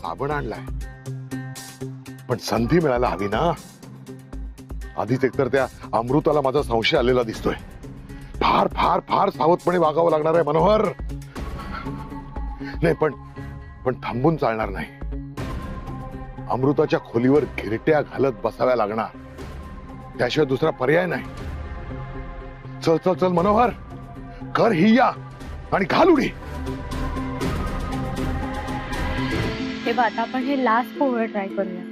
साबण आणलाय, पण संधी मिळायला हवी ना. आधीच एकतर त्या अमृताला माझा संशय आलेला दिसतोय. फार फार फार सावधपणे वागावं लागणार आहे मनोहर. नाही पण थांबून चालणार नाही. अमृताच्या खोलीवर घिरट्या घालत बसाव्या लागणार, त्याशिवाय दुसरा पर्याय नाही. चल चल चल मनोहर, कर ही या आणि घाल उडी. हे बघ, आता आपण हे लास्ट पोहळ ट्राय करूया.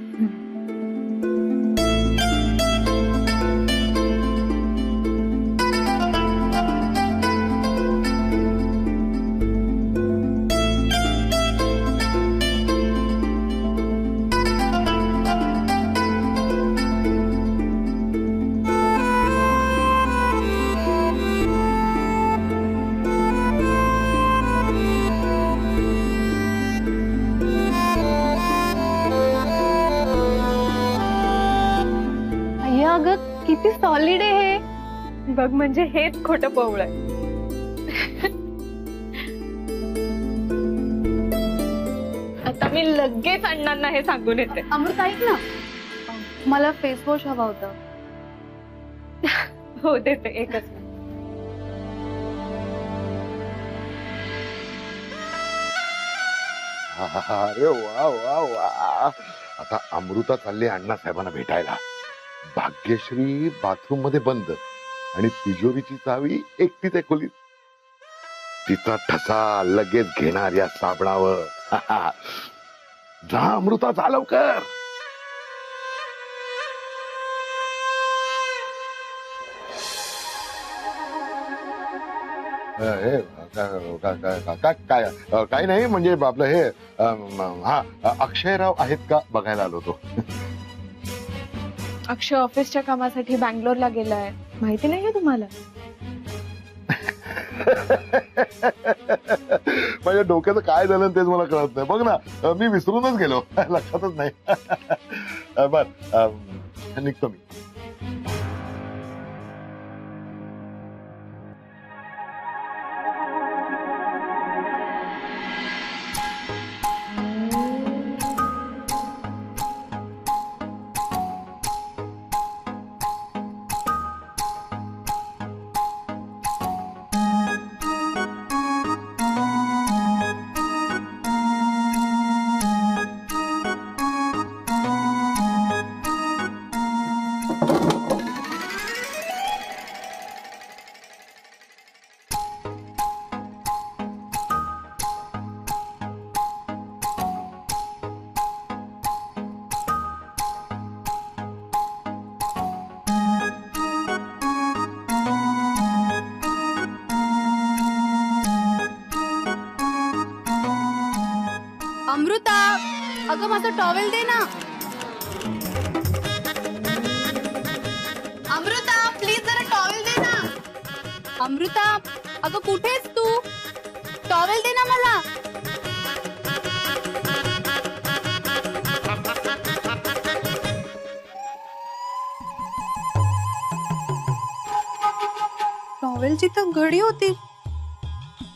अगं किती सॉलिड आहे हे. बघ, म्हणजे हेच खोटं पोवळ आहे. आता मी लगेच अण्णांना हे सांगून येते. अमृत ऐक ना, मला फेस वॉश हवा होता. हो देते, एकच. अरे वा वा वा. आता अमृता चालली अण्णा साहेबांना भेटायला. भाग्यश्री बाथरूम मध्ये बंद आणि तिजोरीची चावी एकटीच आहे खोलीत. तिचा ठसा लगेच घेणार या साबणावर. जा अमृता, जा लवकर. काय नाही, म्हणजे आपलं हे हा अक्षयराव आहेत का बघायला आलो होतो. अक्षय ऑफिसच्या कामासाठी बँगलोरला गेलाय, माहिती नाही का तुम्हाला? माझ्या डोक्याचं काय झालं तेच मला कळत नाही. बघ ना, मी विसरूनच गेलो, लक्षातच नाही. बर निघतो मी. अमृता, अगं माझा टॉवेल दे ना. अमृता प्लीज जरा टॉवेल दे ना. अमृता, अगं कुठेस तू? टॉवेल दे ना मला. टॉवेलची तर घडी होती,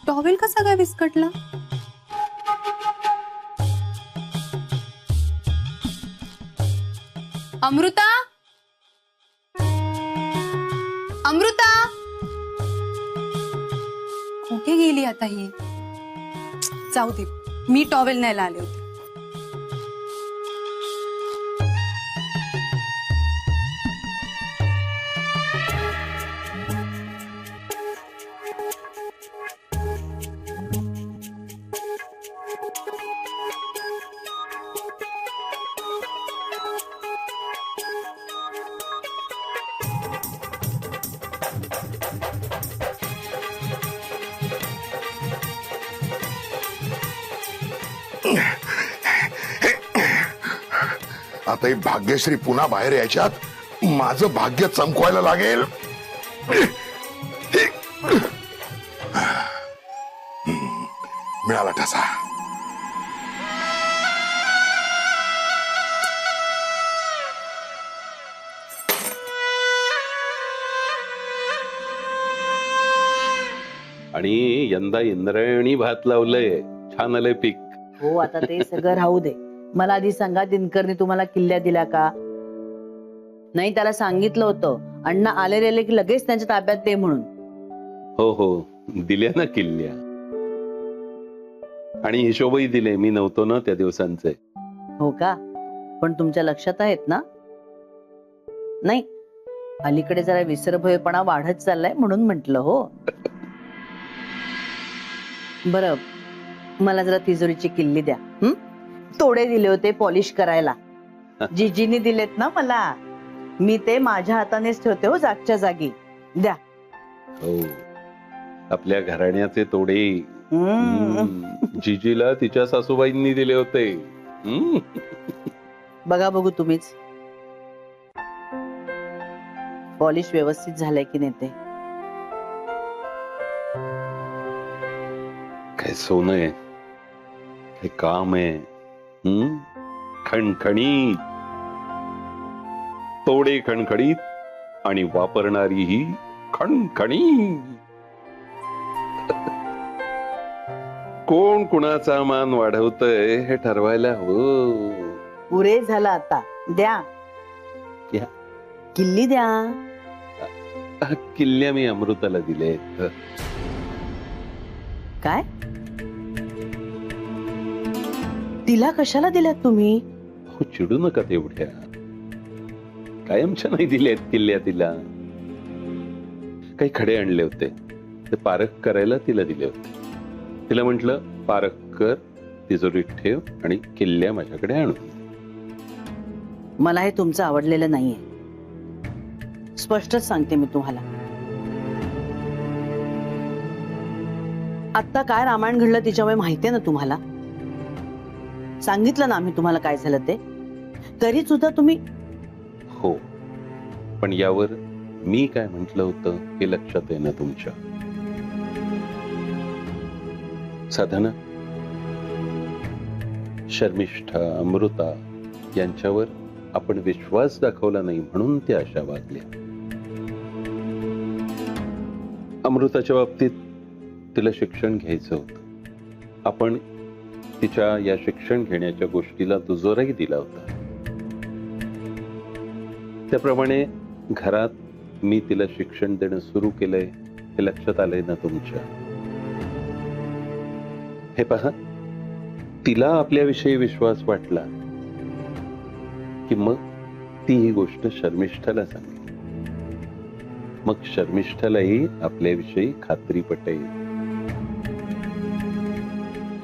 टॉवेल कसा काय विस्कटला? अमृता, अमृता कुठे गेली आता ही? जाऊ दे, मी टॉवेल न्यायला आले होते. आता ही भाग्यश्री पुन्हा बाहेर यायच्यात माझं भाग्य चमकवायला लागेल. मिळाला ठसा. आणि यंदा इंद्रायणी भात लावलंय, छान आलंय पीक. हो, आता ते सगळं राहू दे. मला आधी सांगा, दिनकरने तुम्हाला किल्ल्या दिल्या का? नाही, त्याला सांगितलं होतं अण्णा आलेले की लगेच त्यांच्या ताब्यात दे म्हणून. हो हो, दिल्या ना किल्ल्या, आणि हिशोबही दिले. मी नव्हतो ना त्या दिवसांचे. हो का? पण तुमच्या लक्षात आहेत ना? नाही, अलीकडे जरा विसरभोळेपणा वाढत चाललाय म्हणून म्हंटल. हो बरं, मला जरा तिजोरीची किल्ली द्या. तोडे दिले होते पॉलिश करायला, जिजीनी दिलेत ना मला. मी ते माझ्या हातानेच ठेवते हो जागच्या जागी. द्या. हो, आपल्या घराण्याचे तोडे जिजीला तिच्या सासूबाईंनी दिले होते. बघा बघू तुम्हीच, पॉलिश व्यवस्थित झालंय की नाही ते. काय सोनं आहे, काय काम आहे. खणखणीत, तोडे खणखणीत आणि वापरणारी ही खणखणीत. कोण कुणाचा मान वाढवतय हे ठरवायला हवं. पुरे झालं आता. द्या. या. किल्ली द्या. किल्ल्या मी अमृताला दिले. काय? तिला कशाला दिल्यात तुम्ही? हो, चिडू नका तेवढ्या. कायमच्या नाही दिल्यात किल्ल्या तिला. काही खडे आणले होते, ते पारख करायला तिला दिले होते. तिला म्हटलं, पारख कर, तिजोरीत ठेव आणि किल्ल्या माझ्याकडे आणून. मला हे तुमचं आवडलेलं नाहीये, स्पष्टच सांगते मी तुम्हाला. आता काय रामायण घडलं तिच्यामुळे माहितीये ना तुम्हाला. सांगितलं ना आम्ही तुम्हाला काय झालं ते. तरी सुद्धा तुम्ही. हो, पण यावर मी काय म्हटलं होतं हे लक्षात आहे ना तुमच्या? साधना, शर्मिष्ठा, अमृता यांच्यावर आपण विश्वास दाखवला नाही म्हणून त्या अशा वागल्या. अमृताच्या बाबतीत तिला शिक्षण घ्यायचं होतं. आपण तिच्या या शिक्षण घेण्याच्या गोष्टीला दुजोराही दिला होता. त्याप्रमाणे घरात मी तिला शिक्षण देणं सुरू केलंय हे लक्षात आलंय ना तुमच्या? हे पहा, तिला आपल्याविषयी विश्वास वाटला की मग ती ही गोष्ट शर्मिष्ठाला सांगेल. मग शर्मिष्ठालाही आपल्याविषयी खात्री पटेल.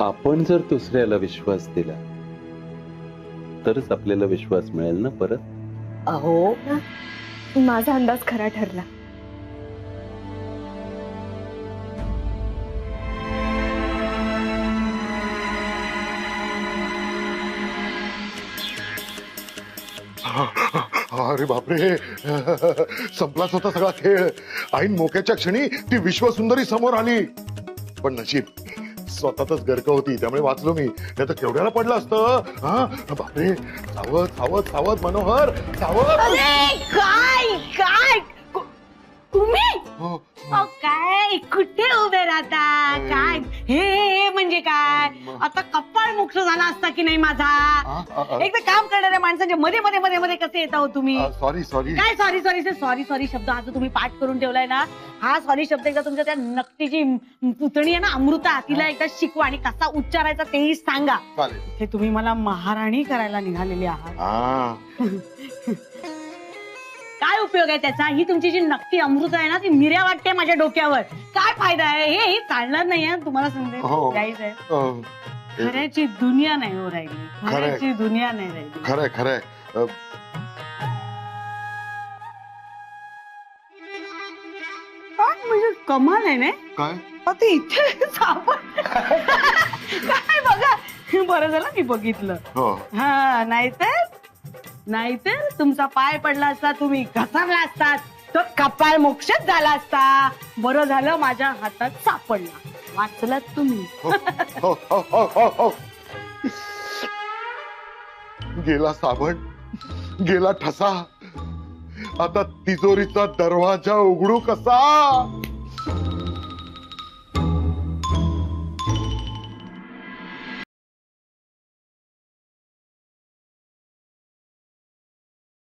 आपण जर दुसऱ्याला विश्वास दिला तरच आपल्याला विश्वास मिळेल ना परत. अहो, माझा अंदाज खरा ठरला. अरे बापरे, संपलाच होता सगळा खेळ. ऐन मोक्याच्या क्षणी ती विश्वसुंदरी समोर आली. पण नशीब स्वतःच गरक होती, त्यामुळे वाचलो मी. नाही तर केवढ्याला पडलं असतं. बापरे, सावध सावध सावध मनोहर, सावध. काय काय तुम्ही हो. काय कुठे उभे राहता? काय हे म्हणजे काय? आता कपाळ मोक्ष झाला असता की नाही माझा? एक तर काम करणाऱ्या माणसांच्या मध्ये मध्ये मध्ये मध्ये कसे येता हो तुम्ही? Sorry sorry. काय सॉरी सॉरी सॉरी सॉरी शब्द हा जो तुम्ही पाठ करून ठेवलाय ना, हा सॉरी शब्द एकदा तुमच्या त्या नक्तीची पुतणी आहे ना अमृता, तिला एकदा शिकवा आणि कसा उच्चारायचा तेही सांगा. चालेल. हे तुम्ही मला महाराणी करायला निघालेले आहात. काय उपयोग आहे त्याचा? ही तुमची जी नक्ती अमृता आहे ना, ती मिऱ्या वाटते माझ्या डोक्यावर. काय फायदा आहे? हे चालणार नाही आहे तुम्हाला सांगते. आहे खऱ्याची दुनिया नाही हो राहिली. खऱ्याची दुनिया नाही राहिली. खरंय खरंय. म्हणजे कमाल आहे ना. काय आता इथे सापड काय बघा. बरं झालं मी बघितलं. हा, नाहीतर तुमचा पाय पडला असता, तुम्ही घसरला असतात, तर कपाळ मोक्षच झाला असता. बरं झालं माझ्या हातात सापडला. वाचलात तुम्ही. गेला साबण, गेला ठसा. आता तिजोरीचा दरवाजा उघडू कसा?